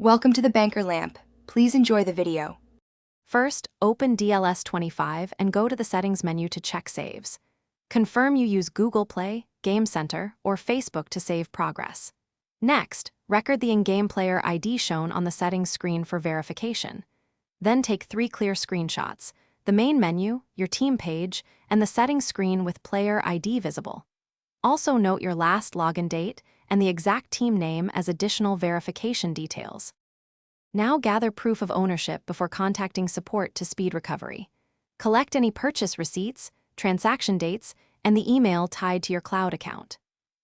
Welcome to the Banker Lamp. Please enjoy the video. First, open DLS25 and go to the Settings menu to check saves. Confirm you use Google Play, Game Center, or Facebook to save progress. Next, record the in-game player ID shown on the settings screen for verification. Then take 3 clear screenshots: the main menu, your team page, and the settings screen with player ID visible. Also note your last login date and the exact team name as additional verification details. Now gather proof of ownership before contacting support to speed recovery. Collect any purchase receipts, transaction dates, and the email tied to your cloud account.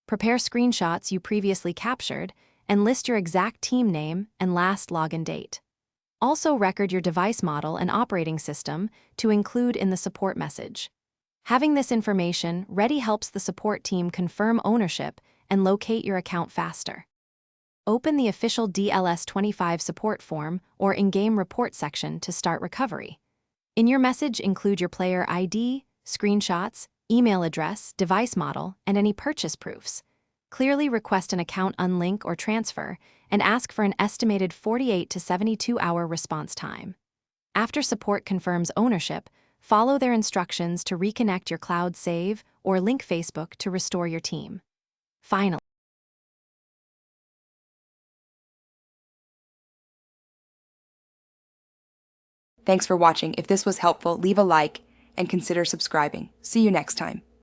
Prepare screenshots you previously captured and list your exact team name and last login date. Also record your device model and operating system to include in the support message. Having this information ready helps the support team confirm ownership and locate your account faster. Open the official DLS25 support form or in-game report section to start recovery. In your message, include your player ID, screenshots, email address, device model, and any purchase proofs. Clearly request an account unlink or transfer, and ask for an estimated 48 to 72-hour response time. After support confirms ownership, follow their instructions to reconnect your cloud save or link Facebook to restore your team. Finally, Thanks for watching. If this was helpful, leave a like and consider subscribing. See you next time.